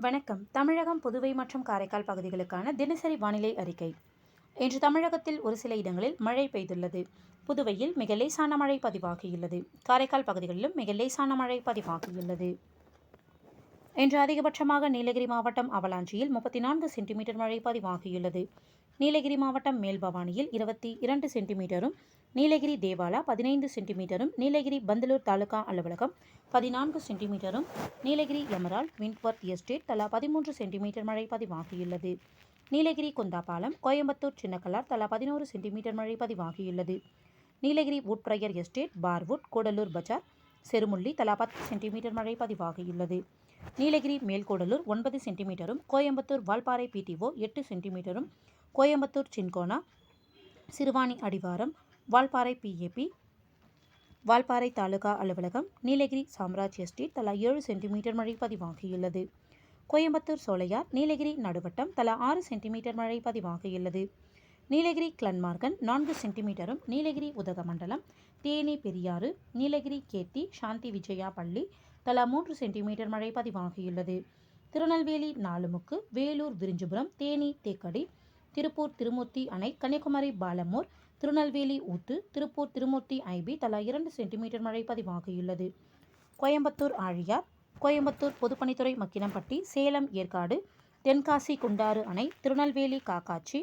வணக்கம். தமிழகம், புதுவை மற்றும் காரைக்கால் பகுதிகளுக்கான தினசரி வானிலை அறிக்கை. இன்று தமிழகத்தில் ஒரு சில இடங்களில் மழை பெய்துள்ளது. புதுவையில் மிக லேசான மழை பதிவாகியுள்ளது. காரைக்கால் பகுதிகளிலும் மிக லேசான மழை பதிவாகியுள்ளது. இன்று அதிகபட்சமாக நீலகிரி மாவட்டம் அவலாஞ்சியில் 34 சென்டிமீட்டர் மழை பதிவாகியுள்ளது. நீலகிரி மாவட்டம் மேல்பவானியில் 22 சென்டிமீட்டரும், நீலகிரி தேவாலா 15 சென்டிமீட்டரும், நீலகிரி பந்தலூர் தாலுகா அலுவலகம் 14 சென்டிமீட்டரும், நீலகிரி எமரால்ட், விண்ட்வர்த் எஸ்டேட் தலா 13 சென்டிமீட்டர் மழை பதிவாகியுள்ளது. நீலகிரி குந்தாபாலம், கோயம்புத்தூர் சின்னக்கல்லார் தலா 11 சென்டிமீட்டர் மழை பதிவாகியுள்ளது. நீலகிரி வுட்பிரையர் எஸ்டேட், பார்வுட், கூடலூர் பஜார், செருமுள்ளி தலா 10 சென்டிமீட்டர் மழை பதிவாகியுள்ளது. நீலகிரி மேல்கூடலூர் 9 சென்டிமீட்டரும், கோயம்புத்தூர் வால்பாறை பிடிஓ 8 சென்டிமீட்டரும், கோயம்புத்தூர் சின்கோனா, சிறுவாணி அடிவாரம், வால்பாறை பிஏபி, வால்பாறை தாலுகா அலுவலகம், நீலகிரி சாம்ராஜ் எஸ்டேட் தலா 7 சென்டிமீட்டர் மழை பதிவாகியுள்ளது. கோயம்புத்தூர் சோலையார், நீலகிரி நடுவட்டம் தலா 6 சென்டிமீட்டர் மழை பதிவாகியுள்ளது. நீலகிரி கிளன்மார்கன் 4 சென்டிமீட்டரும், நீலகிரி உதகமண்டலம், தேனி பெரியாறு, நீலகிரி கேத்தி, சாந்தி விஜயா பள்ளி தலா 3 சென்டிமீட்டர் மழை பதிவாகியுள்ளது. திருநெல்வேலி நாலுமுக்கு, வேலூர் விரிஞ்சிபுரம், தேனி தேக்கடி, திருப்பூர் திருமூர்த்தி அணை, கன்னியாகுமரி பாலமூர், திருநெல்வேலி ஊத்து, திருப்பூர் திருமூர்த்தி ஐபி தலா 2 சென்டிமீட்டர் மழை பதிவாகியுள்ளது. கோயம்புத்தூர் ஆழியார், கோயம்புத்தூர் பொதுப்பணித்துறை மக்கினம்பட்டி, சேலம் ஏற்காடு, தென்காசி குண்டாறு அணை, திருநெல்வேலி காக்காட்சி,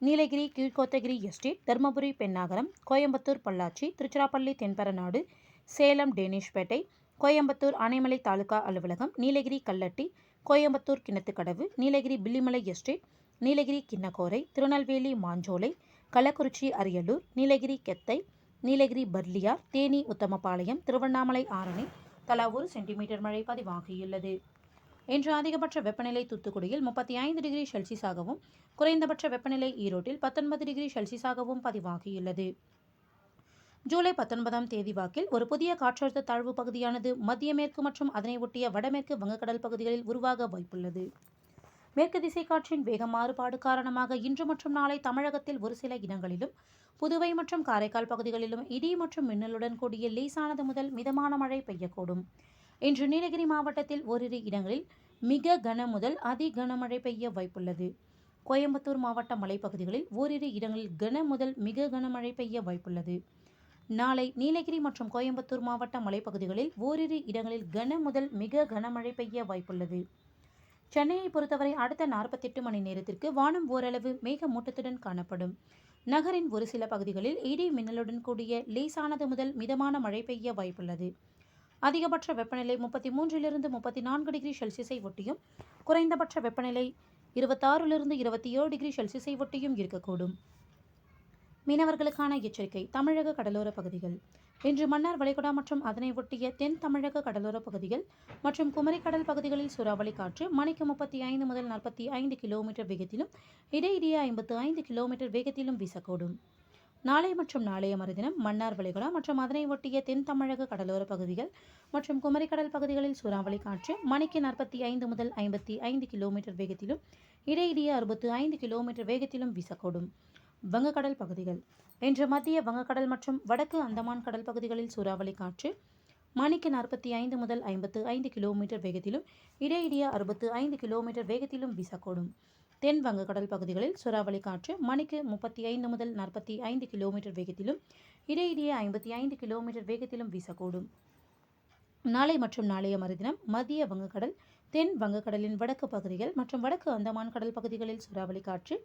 நீலகிரி கீழ்கோத்தகிரி எஸ்டேட், தருமபுரி பென்னாகரம், கோயம்புத்தூர் பொள்ளாச்சி, திருச்சிராப்பள்ளி தென்பரநாடு, சேலம் டேனிஷ்பேட்டை, கோயம்புத்தூர் ஆனைமலை தாலுகா அலுவலகம், நீலகிரி கல்லட்டி, கோயம்புத்தூர் கிணத்துக்கடவு, நீலகிரி பில்லிமலை எஸ்டேட், நீலகிரி கிண்ணக்கோரை, திருநெல்வேலி மாஞ்சோலை, கள்ளக்குறிச்சி அரியலூர், நீலகிரி கெத்தை, நீலகிரி பர்லியார், தேனி உத்தமபாளையம், திருவண்ணாமலை ஆரணி தலா 1 சென்டிமீட்டர் மழை பதிவாகியுள்ளது. இன்று அதிகபட்ச வெப்பநிலை தூத்துக்குடியில் 35 டிகிரி செல்சியஸாகவும், குறைந்தபட்ச வெப்பநிலை ஈரோட்டில் 19 டிகிரி செல்சியஸாகவும் பதிவாகியுள்ளது. ஜூலை 19ஆம் தேதி வாக்கில் ஒரு புதிய காற்றழுத்த தாழ்வு பகுதியானது மத்திய மேற்கு மற்றும் அதனை ஒட்டிய வடமேற்கு வங்கக்கடல் பகுதிகளில் உருவாக வாய்ப்புள்ளது. மேற்கு திசை காற்றின் வேக மாறுபாடு காரணமாக இன்று மற்றும் நாளை தமிழகத்தில் ஒரு சில இடங்களிலும், புதுவை மற்றும் காரைக்கால் பகுதிகளிலும் இடி மற்றும் மின்னலுடன் கூடிய லேசானது முதல் மிதமான மழை பெய்யக்கூடும். இன்று நீலகிரி மாவட்டத்தில் ஓரிரு இடங்களில் மிக கன முதல் அதி கனமழை பெய்ய வாய்ப்புள்ளது. கோயம்புத்தூர் மாவட்ட மலைப்பகுதிகளில் ஓரிரு இடங்களில் கன முதல் மிக கனமழை பெய்ய வாய்ப்புள்ளது. நாளை நீலகிரி மற்றும் கோயம்புத்தூர் மாவட்ட மலைப்பகுதிகளில் ஓரிரு இடங்களில் கன முதல் மிக கனமழை பெய்ய வாய்ப்புள்ளது. சென்னையை பொறுத்தவரை அடுத்த 48 மணி நேரத்திற்கு வானம் ஓரளவு மேகமூட்டத்துடன் காணப்படும். நகரின் ஒரு சில பகுதிகளில் இடி மின்னலுடன் கூடிய லேசானது முதல் மிதமான மழை பெய்ய வாய்ப்புள்ளது. அதிகபட்ச வெப்பநிலை 33 34 டிகிரி செல்சியஸை ஒட்டியும், குறைந்தபட்ச வெப்பநிலை 26 27 டிகிரி செல்சியஸை ஒட்டியும் இருக்கக்கூடும். மீனவர்களுக்கான எச்சரிக்கை. தமிழக கடலோர பகுதிகள். இன்று மன்னார் வளைகுடா மற்றும் அதனை ஒட்டிய தென் தமிழக கடலோர பகுதிகள் மற்றும் குமரிக்கடல் பகுதிகளில் சூறாவளி காற்று மணிக்கு 35 முதல் 45 கிலோமீட்டர் வேகத்திலும், இடையிடையே 55 கிலோமீட்டர் வேகத்திலும் வீசக்கூடும். நாளை மற்றும் நாளைய மறுதினம் மன்னார் வளைகுடா மற்றும் அதனை ஒட்டிய தென் தமிழக கடலோர பகுதிகள் மற்றும் குமரிக்கடல் பகுதிகளில் சூறாவளி காற்று மணிக்கு 45 முதல் 55 கிலோமீட்டர் வேகத்திலும், இடையிடையே 65 கிலோமீட்டர் வேகத்திலும் வீசக்கூடும். வங்கக்கடல் பகுதிகள். இன்று மத்திய வங்கக்கடல் மற்றும் வடக்கு அந்தமான் கடல் பகுதிகளில் சூறாவளி காற்று மணிக்கு 45 முதல் 55 கிலோமீட்டர் வேகத்திலும், இடையிடையே 65 கிலோமீட்டர் வேகத்திலும் வீசக்கூடும். தென் வங்கக்கடல் பகுதிகளில் சூறாவளி காற்று மணிக்கு 35 முதல் 45 கிலோமீட்டர் வேகத்திலும், இடையிடையே 55 கிலோமீட்டர் வேகத்திலும் வீசக்கூடும். நாளை மற்றும் நாளைய மறுதினம் மத்திய வங்கக்கடல், தென் வங்கக்கடலின் வடக்கு பகுதிகள் மற்றும் வடக்கு அந்தமான் கடல் பகுதிகளில் சூறாவளி காற்று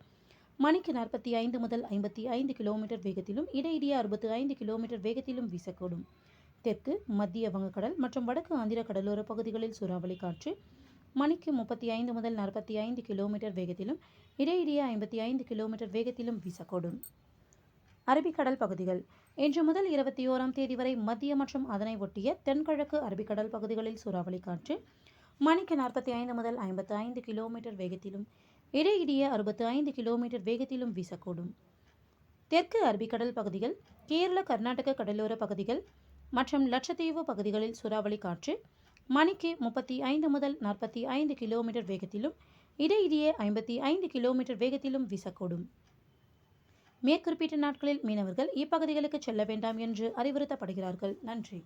மணிக்கு 45 முதல் 55 கிலோமீட்டர் வேகத்திலும், இடையிடையே 65 கிலோமீட்டர் வேகத்திலும் வீசக்கூடும். தெற்கு மத்திய வங்கக்கடல் மற்றும் வடக்கு ஆந்திர கடலோர பகுதிகளில் சூறாவளி காற்று மணிக்கு 35 முதல் 45 கிலோமீட்டர் வேகத்திலும், இடையிடையே 55 கிலோமீட்டர் வேகத்திலும் வீசக்கூடும். அரபிக்கடல் பகுதிகள். இன்று முதல் 21ஆம் தேதி வரை மத்திய மற்றும் அதனை ஒட்டிய தென்கிழக்கு அரபிக்கடல் பகுதிகளில் சூறாவளி காற்று மணிக்கு 45 முதல் 55 கிலோமீட்டர் வேகத்திலும், இடையிடையே 65 கிலோமீட்டர் வேகத்திலும் வீசக்கூடும். தெற்கு அரபிக்கடல் பகுதிகள், கேரள கர்நாடக கடலோர பகுதிகள் மற்றும் லட்சத்தீவு பகுதிகளில் சூறாவளி காற்று மணிக்கு 35 முதல் 45 கிலோமீட்டர் வேகத்திலும், இடையிடையே 55 கிலோமீட்டர் வேகத்திலும் வீசக்கூடும். மேற்குறிப்பிட்ட நாட்களில் மீனவர்கள் இப்பகுதிகளுக்கு செல்ல வேண்டாம் என்று அறிவுறுத்தப்படுகிறார்கள். நன்றி.